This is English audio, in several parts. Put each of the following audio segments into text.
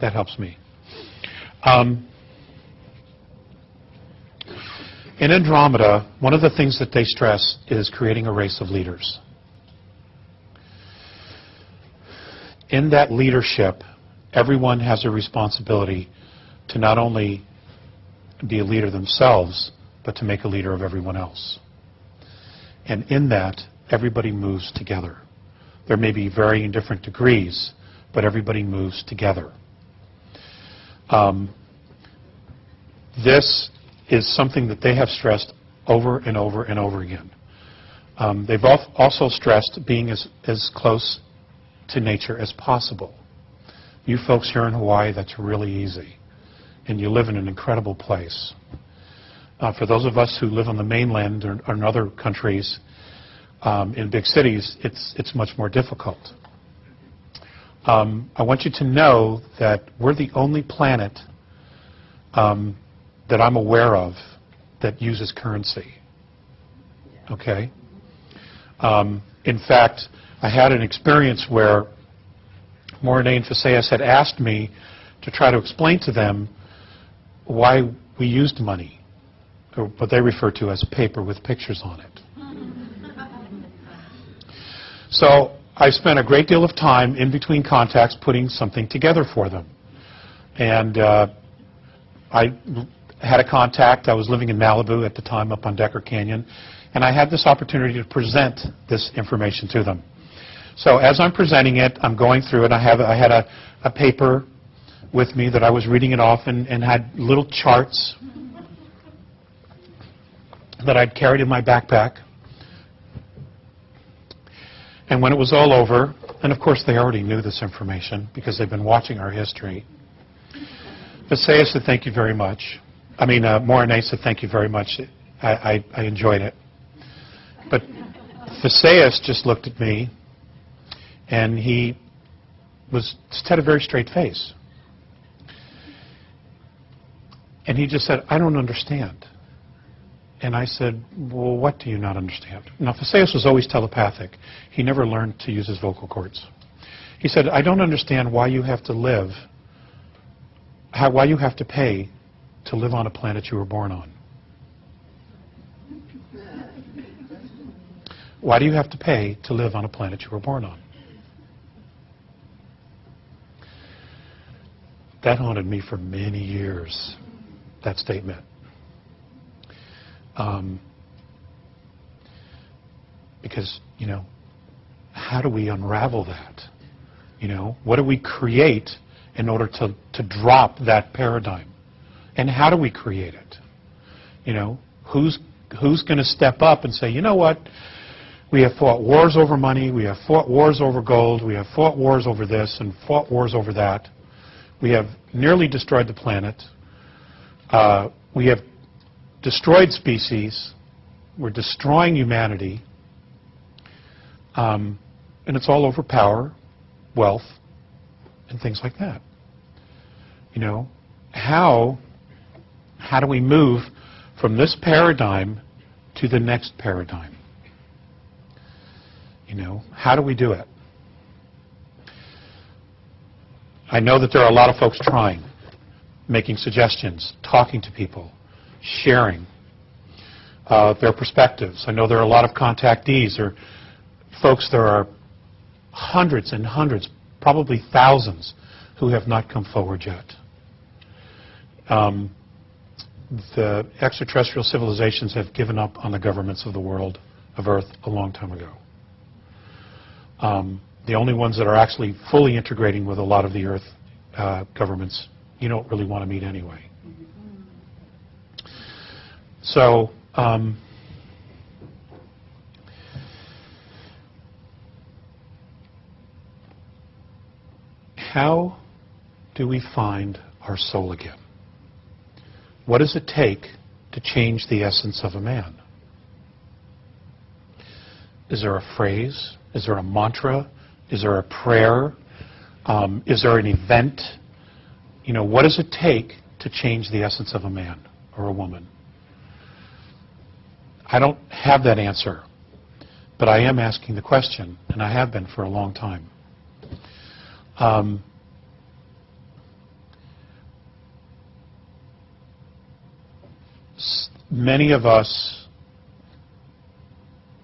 that helps me. In Andromeda, one of the things that they stress is creating a race of leaders. In that leadership, everyone has a responsibility to not only be a leader themselves, but to make a leader of everyone else. And in that, everybody moves together. There may be varying different degrees, but everybody moves together. This is something that they have stressed over and over and over again. They've also stressed being as close to nature as possible. You folks here in Hawaii, that's really easy. And you live in an incredible place. For those of us who live on the mainland or in other countries, in big cities, it's much more difficult. I want you to know that we're the only planet that I'm aware of that uses currency. Okay? In fact, I had an experience where Morine and Phaseus had asked me to try to explain to them why we used money, or what they refer to as paper with pictures on it. So I spent a great deal of time in between contacts putting something together for them. And I had a contact. I was living in Malibu at the time up on Decker Canyon. And I had this opportunity to present this information to them. So as I'm presenting it, I'm going through it. I had a paper with me that I was reading it off and had little charts that I'd carried in my backpack. And when it was all over, and of course they already knew this information because they've been watching our history, Phaseus said, thank you very much. Morine said, thank you very much. I enjoyed it. But Phaseus just looked at me, and he just had a very straight face. And he just said, I don't understand. And I said, well, what do you not understand? Now, Phaseus was always telepathic. He never learned to use his vocal cords. He said, I don't understand why you have to live, why you have to pay to live on a planet you were born on. Why do you have to pay to live on a planet you were born on? That haunted me for many years, that statement. Because, how do we unravel that? What do we create in order to drop that paradigm? And how do we create it? Who's going to step up and say, you know what? We have fought wars over money. We have fought wars over gold. We have fought wars over this and fought wars over that. We have nearly destroyed the planet. We have destroyed species. We're destroying humanity. And it's all over power, wealth, and things like that. How do we move from this paradigm to the next paradigm? How do we do it? I know that there are a lot of folks trying, making suggestions, talking to people, sharing their perspectives. I know there are a lot of contactees or folks, there are hundreds and hundreds, probably thousands, who have not come forward yet. The extraterrestrial civilizations have given up on the governments of the world, of Earth, a long time ago. The only ones that are actually fully integrating with a lot of the Earth governments, you don't really want to meet anyway. So, how do we find our soul again? What does it take to change the essence of a man? Is there a phrase? Is there a mantra? Is there a prayer? Is there an event? What does it take to change the essence of a man or a woman? I don't have that answer, but I am asking the question, and I have been for a long time. many of us,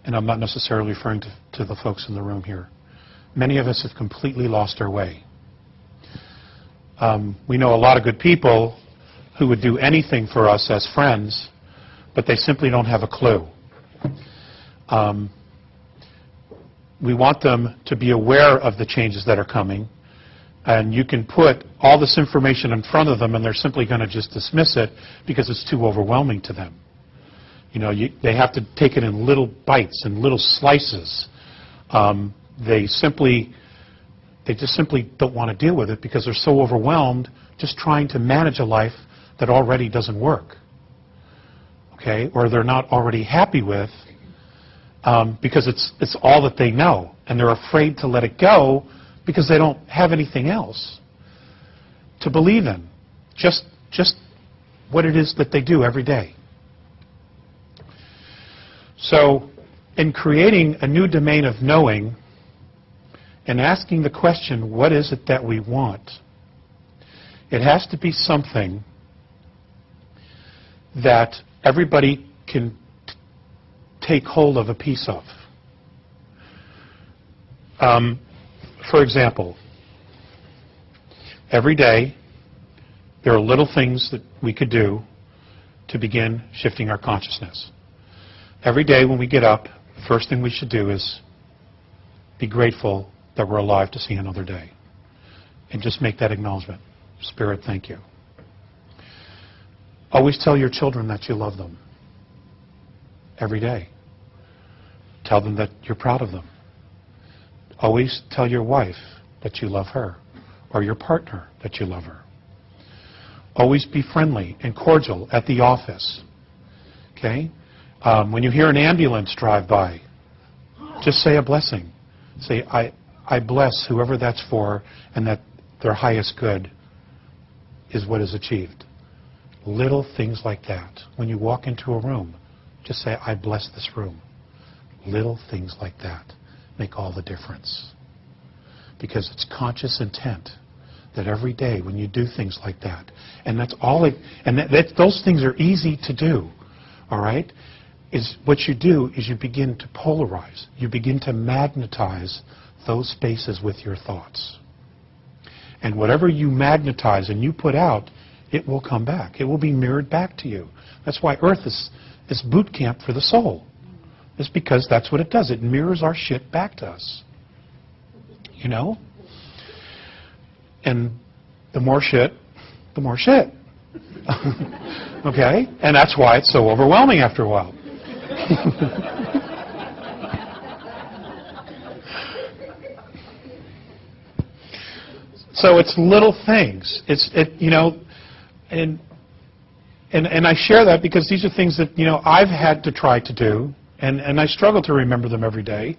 and I'm not necessarily referring to the folks in the room here, many of us have completely lost our way. We know a lot of good people who would do anything for us as friends, but they simply don't have a clue. We want them to be aware of the changes that are coming, and you can put all this information in front of them and they're simply going to just dismiss it because it's too overwhelming to them. You know, they have to take it in little bites and little slices. They just simply don't want to deal with it because they're so overwhelmed just trying to manage a life that already doesn't work, okay, or they're not already happy with, because it's all that they know, and they're afraid to let it go because they don't have anything else to believe in, just what it is that they do every day. So in creating a new domain of knowing and asking the question, what is it that we want, it has to be something that everybody can take hold of a piece of. For example, every day there are little things that we could do to begin shifting our consciousness. Every day when we get up, the first thing we should do is be grateful that we're alive to see another day. And just make that acknowledgement. Spirit, thank you. Always tell your children that you love them. Every day. Tell them that you're proud of them. Always tell your wife that you love her, or your partner that you love her. Always be friendly and cordial at the office. Okay? When you hear an ambulance drive by, just say a blessing. Say, I bless whoever that's for, and that their highest good is what is achieved. Little things like that. When you walk into a room, just say, I bless this room. Little things like that make all the difference. Because it's conscious intent that every day when you do things like that, and that's all it, and those things are easy to do, all right? Is what you do is you begin to polarize. You begin to magnetize those spaces with your thoughts. And whatever you magnetize and you put out, it will come back. It will be mirrored back to you. That's why Earth is boot camp for the soul. It's because that's what it does. It mirrors our shit back to us. You know? And the more shit, the more shit. Okay? And that's why it's so overwhelming after a while. So it's little things. You know, and I share that because these are things that, you know, I've had to try to do, and I struggle to remember them every day.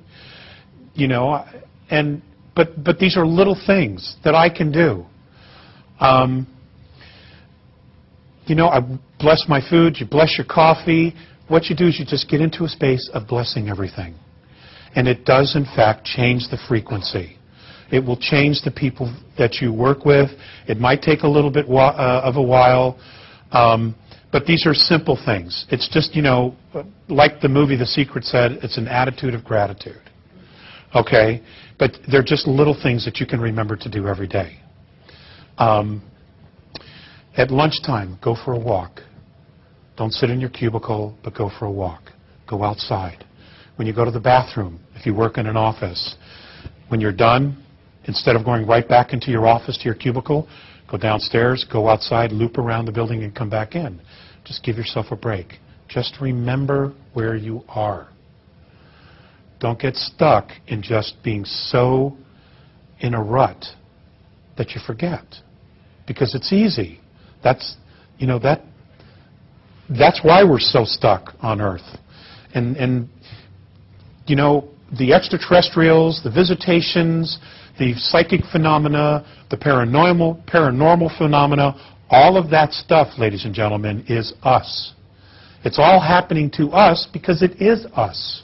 You know, but these are little things that I can do. You know, I bless my food. You bless your coffee. What you do is you just get into a space of blessing everything, and it does in fact change the frequency. It will change the people that you work with. It might take a little bit of a while, but these are simple things. It's just, you know, like the movie The Secret said, it's an attitude of gratitude. Okay? But they're just little things that you can remember to do every day. At lunchtime, go for a walk. Don't sit in your cubicle, but go for a walk. Go outside. When you go to the bathroom, if you work in an office, when you're done, instead of going right back into your office to your cubicle, go downstairs, go outside, loop around the building, and come back in. Just give yourself a break. Just remember where you are. Don't get stuck in just being so in a rut that you forget. Because it's easy. That's why we're so stuck on Earth. And you know, the extraterrestrials, the visitations, the psychic phenomena, the paranormal phenomena, all of that stuff, ladies and gentlemen, is us. It's all happening to us because it is us.